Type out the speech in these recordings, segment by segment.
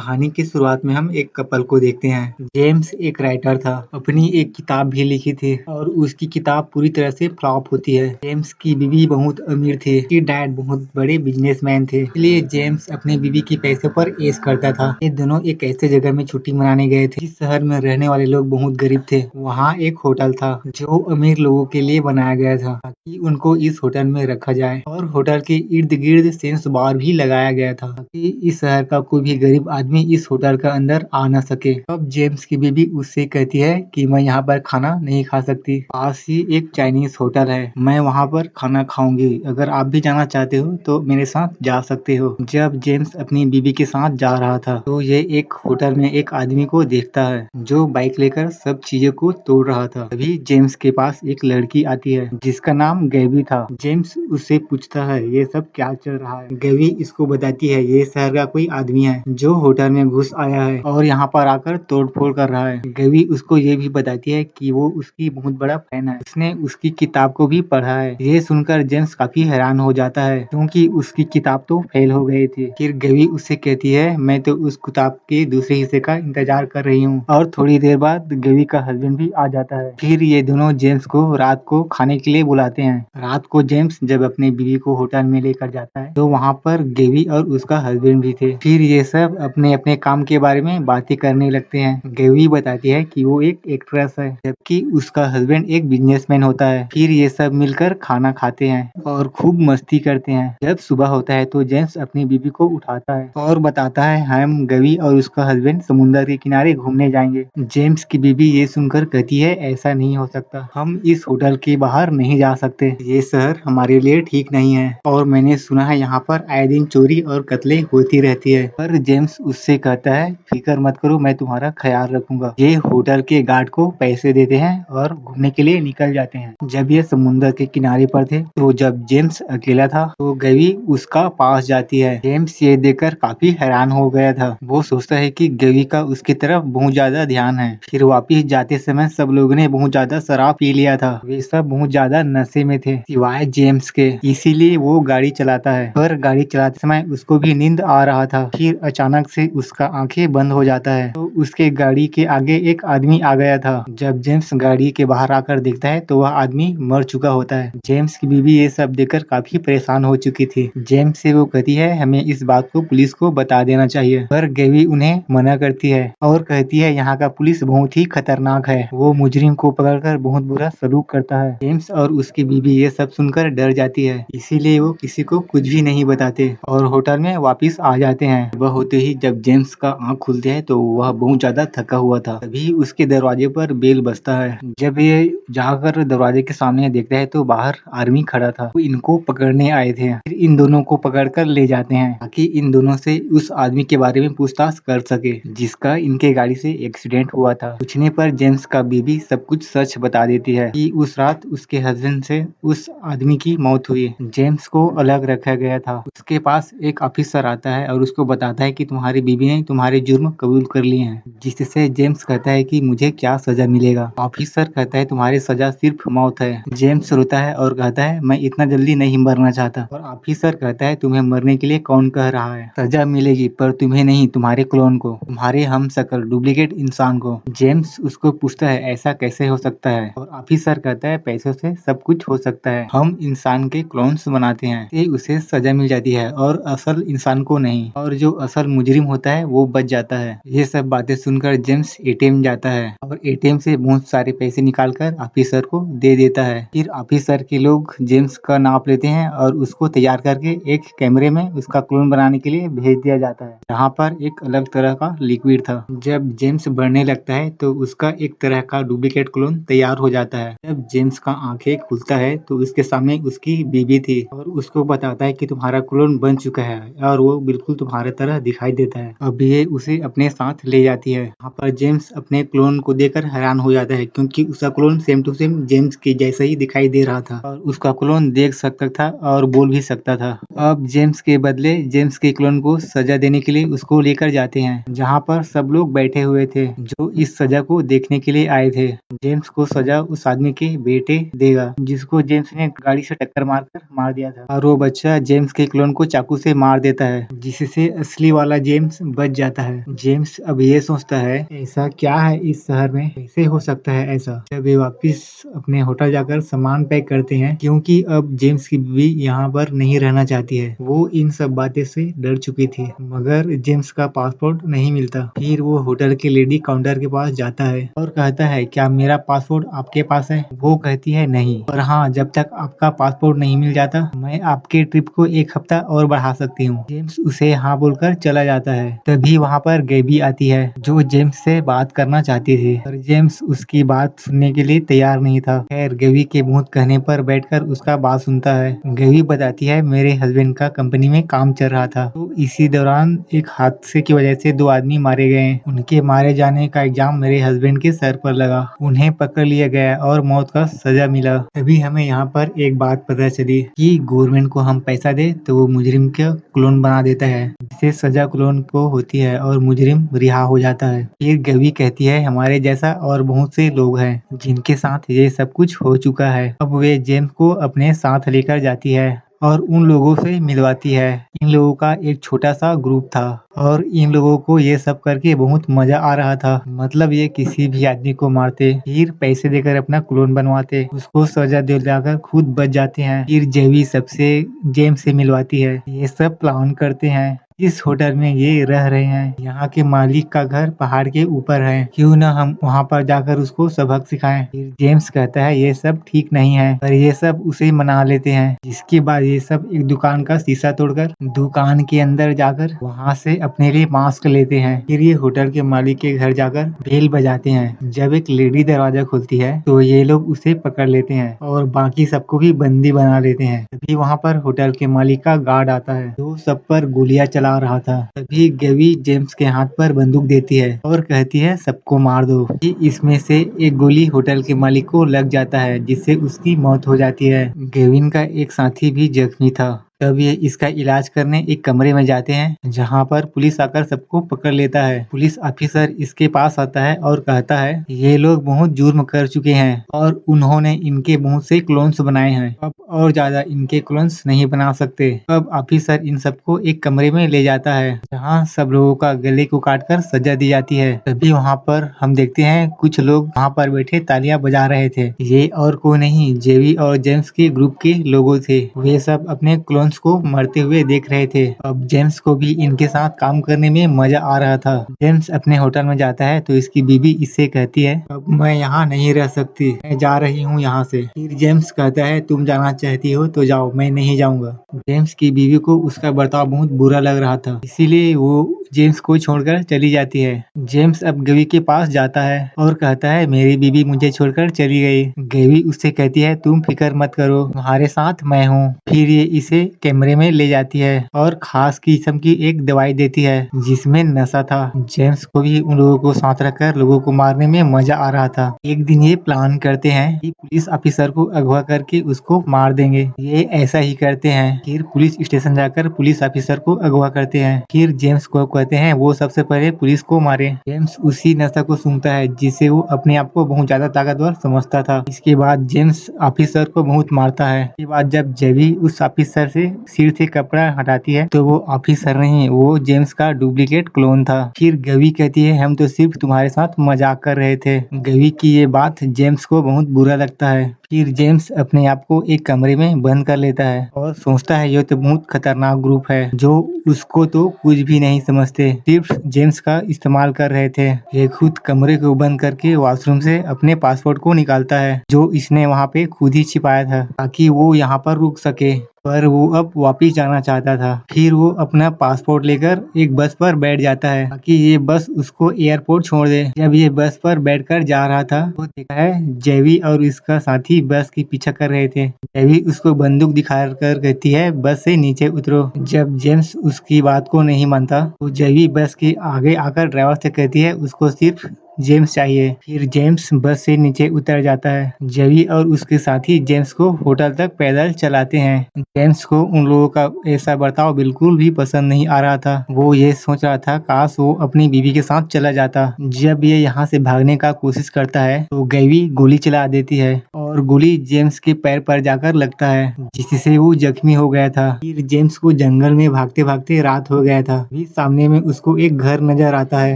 कहानी की शुरुआत में हम एक कपल को देखते हैं। जेम्स एक राइटर था, अपनी एक किताब भी लिखी थी और उसकी किताब पूरी तरह से फ्लॉप होती है। जेम्स की बीवी बहुत अमीर थी, उसके डैड बहुत बड़े बिजनेसमैन थे, इसलिए जेम्स अपनी बीवी के पैसे पर ऐश करता था। ये दोनों एक ऐसे जगह में छुट्टी मनाने गए थे जिस शहर में रहने वाले लोग बहुत गरीब थे। वहाँ एक होटल था जो अमीर लोगों के लिए बनाया गया था ताकि उनको इस होटल में रखा जाए, और होटल के इर्द गिर्द सेंस बार भी लगाया गया था ताकि इस शहर का कोई भी गरीब आदमी इस होटल के अंदर आ न सके। अब जेम्स की बीवी उससे कहती है कि मैं यहाँ पर खाना नहीं खा सकती, पास ही एक चाइनीज होटल है, मैं वहाँ पर खाना खाऊंगी, अगर आप भी जाना चाहते हो तो मेरे साथ जा सकते हो। जब जेम्स अपनी बीवी के साथ जा रहा था तो ये एक होटल में एक आदमी को देखता है जो बाइक लेकर सब चीजों को तोड़ रहा था। तभी जेम्स के पास एक लड़की आती है जिसका नाम गैबी था। जेम्स उससे पूछता है ये सब क्या चल रहा है। गैबी इसको बताती है ये शहर का कोई आदमी है जो होटल में घुस आया है और यहाँ पर आकर तोड़फोड़ कर रहा है। गैबी उसको ये भी बताती है कि वो उसकी बहुत बड़ा फैन है, उसने उसकी किताब को भी पढ़ा है। ये सुनकर जेम्स काफी हैरान हो जाता है क्योंकि उसकी किताब तो फेल हो गई थी। फिर गैबी उससे कहती है मैं तो उस किताब के दूसरे हिस्से का इंतजार कर रही हूँ, और थोड़ी देर बाद गैबी का हस्बैंड भी आ जाता है। फिर ये दोनों जेम्स को रात को खाने के लिए बुलाते हैं। रात को जेम्स जब अपनी बीवी को होटल में लेकर जाता है तो वहाँ पर गैबी और उसका हस्बैंड भी थे। फिर ये सब अपने अपने काम के बारे में बातें करने लगते हैं। गैबी बताती है कि वो एक एक्ट्रेस है जबकि उसका हस्बैंड एक बिजनेसमैन होता है। फिर ये सब मिलकर खाना खाते हैं और खूब मस्ती करते हैं। जब सुबह होता है तो जेम्स अपनी बीवी को उठाता है और बताता है हम गैबी और उसका हस्बैंड समुद्र के किनारे घूमने जाएंगे। जेम्स की बीवी ये सुनकर कहती है ऐसा नहीं हो सकता, हम इस होटल के बाहर नहीं जा सकते, ये शहर हमारे लिए ठीक नहीं है और मैंने सुना है यहाँ पर आए दिन चोरी और कत्ले होती रहती है। पर जेम्स उससे कहता है फिक्र मत करो, मैं तुम्हारा ख्याल रखूंगा। ये होटल के गार्ड को पैसे देते हैं और घूमने के लिए निकल जाते हैं। जब ये समुद्र के किनारे पर थे तो जब जेम्स अकेला था तो गैबी उसका पास जाती है। जेम्स ये देखकर काफी हैरान हो गया था, वो सोचता है कि गैबी का उसकी तरफ बहुत ज्यादा ध्यान है। फिर वापिस जाते समय सब लोगों ने बहुत ज्यादा शराब पी लिया था, वे सब बहुत ज्यादा नशे में थे सिवाय जेम्स के, इसीलिए वो गाड़ी चलाता है। पर गाड़ी चलाते समय उसको भी नींद आ रहा था। फिर अचानक से उसका आंखें बंद हो जाता है तो उसके गाड़ी के आगे एक आदमी आ गया था। जब जेम्स गाड़ी के बाहर आकर देखता है तो वह आदमी मर चुका होता है। जेम्स की बीवी ये सब देखकर काफी परेशान हो चुकी थी। जेम्स से वो कहती है हमें इस बात को पुलिस को बता देना चाहिए, पर गैबी उन्हें मना करती है और कहती है यहाँ का पुलिस बहुत ही खतरनाक है, वो मुजरिम को पकड़कर बहुत बुरा सलूक करता है। जेम्स और उसकी बीवी ये सब सुनकर डर जाती है, इसीलिए वो किसी को कुछ भी नहीं बताते और होटल में वापस आ जाते हैं। वह होते ही जब जेम्स का आँख खुलते है तो वह बहुत ज्यादा थका हुआ था। तभी उसके दरवाजे पर बेल बजता है। जब ये जाकर दरवाजे के सामने देखता है तो बाहर आर्मी खड़ा था, वो इनको पकड़ने आए थे। फिर इन दोनों को पकड़कर ले जाते हैं ताकि इन दोनों से उस आदमी के बारे में पूछताछ कर सके जिसका इनके गाड़ी से एक्सीडेंट हुआ था। पूछने पर जेम्स का बीवी सब कुछ सच बता देती है कि उस रात उसके हस्बैंड से उस आदमी की मौत हुई। जेम्स को अलग रखा गया था। उसके पास एक ऑफिसर आता है और उसको बताता है कि तुम्हारी बीवी ने तुम्हारे जुर्म कबूल कर लिए हैं, जिससे जेम्स कहता है कि मुझे क्या सजा मिलेगा। ऑफिसर कहता है तुम्हारी सजा सिर्फ मौत है। जेम्स रोता है और कहता है मैं इतना जल्दी नहीं मरना चाहता, और ऑफिसर कहता है तुम्हें मरने के लिए कौन कह रहा है, सजा मिलेगी पर तुम्हें नहीं, तुम्हारे क्लोन को, तुम्हारे हम शक्ल डुप्लीकेट इंसान को। जेम्स उसको पूछता है ऐसा कैसे हो सकता है, और ऑफिसर कहता है पैसों से सब कुछ हो सकता है, हम इंसान के क्लोन्स बनाते हैं, ये उसे सजा मिल जाती है और असल इंसान को नहीं, और जो असल मुजरिम होता है वो बच जाता है। ये सब बातें सुनकर जेम्स एटीएम जाता है और एटीएम से बहुत सारे पैसे निकालकर ऑफिसर को दे देता है। फिर ऑफिसर के लोग जेम्स का नाप लेते हैं और उसको तैयार करके एक कैमरे में उसका क्लोन बनाने के लिए भेज दिया जाता है, जहाँ पर एक अलग तरह का लिक्विड था। जब जेम्स बढ़ने लगता है तो उसका एक तरह का डुप्लीकेट क्लोन तैयार हो जाता है। जब जेम्स का आंखें खुलता है तो उसके सामने उसकी बीवी थी और उसको बताता है कि तुम्हारा क्लोन बन चुका है और वो बिल्कुल तुम्हारे तरह दिखाई देता है। अब ये उसे अपने साथ ले जाती है। वहाँ पर जेम्स अपने क्लोन को देखकर हैरान हो जाता है क्योंकि उसका clone same to same James के जैसा ही दिखाई दे रहा था और उसका क्लोन देख सकता था और बोल भी सकता था। अब जेम्स के बदले जेम्स के क्लोन को सजा देने के लिए उसको लेकर जाते हैं, जहाँ पर सब लोग बैठे हुए थे जो इस सजा को देखने के लिए आए थे। जेम्स को सजा उस आदमी के बेटे देगा जिसको जेम्स ने गाड़ी से टक्कर मारकर मार दिया था, और वो बच्चा जेम्स के क्लोन को चाकू से मार देता है, जिससे असली वाला जेम्स जेम्स बच जाता है। जेम्स अब ये सोचता है ऐसा क्या है इस शहर में, कैसे हो सकता है ऐसा। जब वे वापस अपने होटल जाकर सामान पैक करते हैं, क्योंकि अब जेम्स की बीवी यहाँ पर नहीं रहना चाहती है। वो इन सब बातें से डर चुकी थी, मगर जेम्स का पासपोर्ट नहीं मिलता। फिर वो होटल के लेडी काउंटर के पास जाता है और कहता है क्या मेरा पासपोर्ट आपके पास है। वो कहती है नहीं, और हाँ, जब तक आपका पासपोर्ट नहीं मिल जाता मैं आपके ट्रिप को 1 हफ्ता और बढ़ा सकती हूँ। जेम्स उसे हाँ बोलकर चला जाता है। तभी वहाँ पर गैबी आती है जो जेम्स से बात करना चाहती थी, पर जेम्स उसकी बात सुनने के लिए तैयार नहीं था। खैर गैबी के मुंह कहने पर बैठकर उसका बात सुनता है। गैबी बताती है मेरे हस्बैंड का कंपनी में काम चल रहा था, तो इसी दौरान एक हादसे की वजह से 2 आदमी मारे गए। उनके मारे जाने का इल्जाम मेरे हस्बैंड के सर पर लगा। उन्हें पकड़ लिया गया और मौत का सजा मिला। तभी हमें यहाँ पर एक बात पता चली कि गवर्नमेंट को हम पैसा दे तो वो मुजरिम का क्लोन बना देता है, जिससे सजा क्लोन को होती है और मुजरिम रिहा हो जाता है। फिर गवी कहती है हमारे जैसा और बहुत से लोग हैं जिनके साथ ये सब कुछ हो चुका है। अब वे जेम्स को अपने साथ लेकर जाती है और उन लोगों से मिलवाती है। इन लोगों का एक छोटा सा ग्रुप था और इन लोगों को ये सब करके बहुत मजा आ रहा था। मतलब ये किसी भी आदमी को मारते, फिर पैसे देकर अपना क्लोन बनवाते, उसको सजा दिलाकर खुद बच जाते हैं। फिर जेवी सबसे जेम्स से मिलवाती है। ये सब प्लान करते हैं। इस होटल में ये रह रहे हैं। यहाँ के मालिक का घर पहाड़ के ऊपर है, क्यों न हम वहाँ पर जाकर उसको सबक सिखाएं। फिर जेम्स कहता है ये सब ठीक नहीं है, पर ये सब उसे मना लेते हैं। जिसके बाद ये सब एक दुकान का शीशा तोड़कर दुकान के अंदर जाकर वहाँ से अपने लिए मास्क लेते हैं। फिर ये होटल के मालिक के घर जाकर बेल बजाते हैं। जब एक लेडी दरवाजा खोलती है तो ये लोग उसे पकड़ लेते हैं और बाकी सबको भी बंदी बना लेते हैं। तभी वहाँ पर होटल के मालिक का गार्ड आता है जो सब पर गोलियां चला रहा था। तभी गवी जेम्स के हाथ पर बंदूक देती है और कहती है सबको मार दो। इसमें से एक गोली होटल के मालिक को लग जाता है, जिससे उसकी मौत हो जाती है। गेविन का एक साथी भी जख्मी था। तब ये इसका इलाज करने एक कमरे में जाते हैं, जहाँ पर पुलिस आकर सबको पकड़ लेता है। पुलिस ऑफिसर इसके पास आता है और कहता है ये लोग बहुत जुर्म कर चुके हैं और उन्होंने इनके बहुत से क्लोन्स बनाए हैं। अब और ज्यादा इनके क्लोन्स नहीं बना सकते। अब ऑफिसर इन सबको एक कमरे में ले जाता है, जहाँ सब लोगों का गले को काटकर सजा दी जाती है। तभी वहाँ पर हम देखते हैं कुछ लोग वहाँ पर बैठे तालियां बजा रहे थे। ये और कोई नहीं, जेवी और जेम्स के ग्रुप के लोगों थे। वे सब अपने क्लोन्स को मरते हुए देख रहे थे। अब जेम्स को भी इनके साथ काम करने में मजा आ रहा था। जेम्स अपने होटल में जाता है तो इसकी बीवी इससे कहती है अब मैं यहाँ नहीं रह सकती, मैं जा रही हूँ यहाँ से। फिर जेम्स कहता है तुम जाना चाहती हो तो जाओ, मैं नहीं जाऊंगा। जेम्स की बीवी को उसका बर्ताव बहुत बुरा लग रहा था, इसीलिए वो जेम्स को छोड़कर चली जाती है। जेम्स अब गवी के पास जाता है और कहता है मेरी बीवी मुझे छोड़कर चली गई। गवी उससे कहती है तुम फिक्र मत करो, तुम्हारे साथ मैं हूँ। फिर ये इसे कैमरे में ले जाती है और खास किस्म की एक दवाई देती है जिसमें नशा था। जेम्स को भी उन लोगों को साथ रखकर लोगों को मारने में मजा आ रहा था। एक दिन ये प्लान करते हैं कि पुलिस ऑफिसर को अगवा करके उसको मार देंगे। ये ऐसा ही करते हैं। फिर पुलिस स्टेशन जाकर पुलिस ऑफिसर को अगवा करते हैं। फिर जेम्स को कहते हैं वो सबसे पहले पुलिस को मारे। जेम्स उसी नशा को सूंघता है जिससे वो अपने आप को बहुत ज्यादा ताकतवर समझता था। इसके बाद जेम्स ऑफिसर को बहुत मारता है। इसके बाद जब जेवी उस ऑफिसर से सिर से कपड़ा हटाती है तो वो ऑफिसर नहीं, वो जेम्स का डुप्लीकेट क्लोन था। फिर गवी कहती है हम तो सिर्फ तुम्हारे साथ मजाक कर रहे थे। गवी की ये बात जेम्स को बहुत बुरा लगता है। फिर जेम्स अपने आप को एक कमरे में बंद कर लेता है और सोचता है ये तो बहुत खतरनाक ग्रुप है जो उसको तो कुछ भी नहीं समझते, सिर्फ जेम्स का इस्तेमाल कर रहे थे। ये खुद कमरे को बंद करके वॉशरूम से अपने पासपोर्ट को निकालता है जो इसने वहाँ पे खुद ही छिपाया था ताकि वो यहाँ पर रुक सके, पर वो अब वापिस जाना चाहता था। फिर वो अपना पासपोर्ट लेकर एक बस पर बैठ जाता है ताकि ये बस उसको एयरपोर्ट छोड़ दे। जब ये बस पर बैठकर जा रहा था वो देखा है जेवी और इसका साथी बस की पीछा कर रहे थे। जेवी उसको बंदूक दिखाकर कहती है बस से नीचे उतरो। जब जेम्स उसकी बात को नहीं मानता तो जेवी बस के आगे आकर ड्राइवर से कहती है उसको सिर्फ जेम्स चाहिए। फिर जेम्स बस से नीचे उतर जाता है। जेवी और उसके साथी जेम्स को होटल तक पैदल चलाते हैं। जेम्स को उन लोगों का ऐसा बर्ताव बिल्कुल भी पसंद नहीं आ रहा था। वो ये सोच रहा था काश वो अपनी बीवी के साथ चला जाता। जब ये यहाँ से भागने का कोशिश करता है तो गैवी गोली चला देती है और गोली जेम्स के पैर पर जाकर लगता है, जिससे वो जख्मी हो गया था। फिर जेम्स को जंगल में भागते भागते रात हो गया था। भी सामने में उसको एक घर नजर आता है।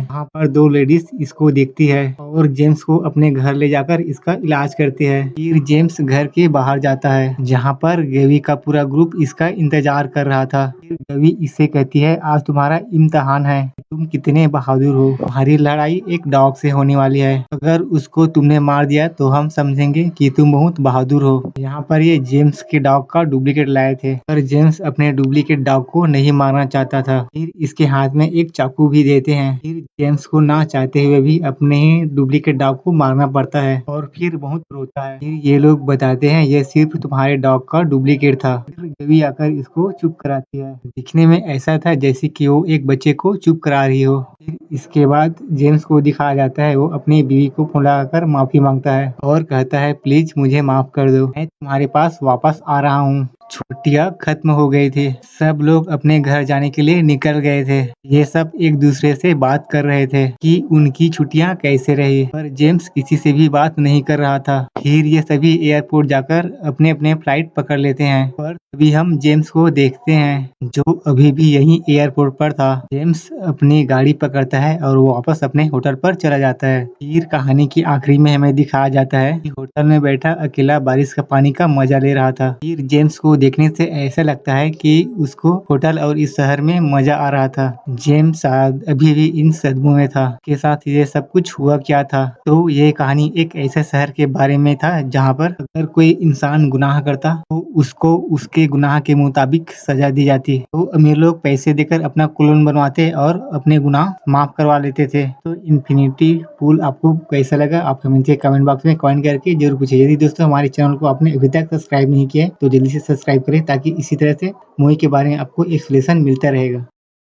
वहाँ पर दो लेडीज इसको देखती है और जेम्स को अपने घर ले जाकर इसका इलाज करती है। फिर जेम्स घर के बाहर जाता है जहाँ पर गैवी का पूरा ग्रुप इसका इंतजार कर रहा था। फिर गैवी इससे कहती है आज तुम्हारा इम्तिहान है, तुम कितने बहादुर हो। तुम्हारी लड़ाई एक डॉग से होने वाली है। अगर उसको तुमने मार दिया तो हम समझेंगे कि तुम बहुत बहादुर हो। यहाँ पर ये जेम्स के डॉग का डुप्लीकेट लाए थे, पर जेम्स अपने डुप्लीकेट डॉग को नहीं मारना चाहता था। फिर इसके हाथ में एक चाकू भी देते हैं। फिर जेम्स को ना चाहते हुए भी अपने ही डुप्लीकेट डॉग को मारना पड़ता है और फिर बहुत रोता है। फिर ये लोग बताते हैं ये सिर्फ तुम्हारे डॉग का डुप्लीकेट था। फिर गवी आकर इसको चुप कराती है। दिखने में ऐसा था जैसे कि वो एक बच्चे को चुप करा रही हो। फिर इसके बाद जेम्स को दिखाया जाता है वो अपनी बीवी को फोन लगाकर माफी मांगता है और कहता है प्लीज मुझे माफ कर दो, मैं तुम्हारे पास वापस आ रहा हूँ। छुट्टियां खत्म हो गई थी। सब लोग अपने घर जाने के लिए निकल गए थे। ये सब एक दूसरे से बात कर रहे थे कि उनकी छुट्टियां कैसे रही, पर जेम्स किसी से भी बात नहीं कर रहा था। फिर ये सभी एयरपोर्ट जाकर अपने अपने फ्लाइट पकड़ लेते हैं, पर अभी हम जेम्स को देखते हैं जो अभी भी यहीं एयरपोर्ट पर था। जेम्स अपनी गाड़ी पकड़ता है और वो वापस अपने होटल पर चला जाता है। फिर कहानी की आखिरी में हमें दिखाया जाता है कि होटल में बैठा अकेला बारिश का पानी का मजा ले रहा था। फिर जेम्स को देखने से ऐसा लगता है कि उसको होटल और इस शहर में मजा आ रहा था। जेम्स शायद अभी भी इन सदमों में था के साथ ये सब कुछ हुआ क्या था। तो ये कहानी एक ऐसे शहर के बारे में था जहाँ पर अगर कोई इंसान गुनाह करता तो उसको उसके गुनाह के मुताबिक सजा दी जाती। तो अमीर लोग पैसे देकर अपना क्लोन बनवाते और अपने गुनाह माफ करवा लेते थे। तो इन्फिनिटी पूल आपको कैसा लगा आप हमें कमेंट बॉक्स में कमेंट करके जरूर पूछिए। यदि दोस्तों हमारे चैनल को आपने अभी तक सब्सक्राइब नहीं किया है तो जल्दी से सब्सक्राइब करें ताकि इसी तरह से मूवी के बारे में आपको एक्सप्लेनेशन मिलता रहेगा।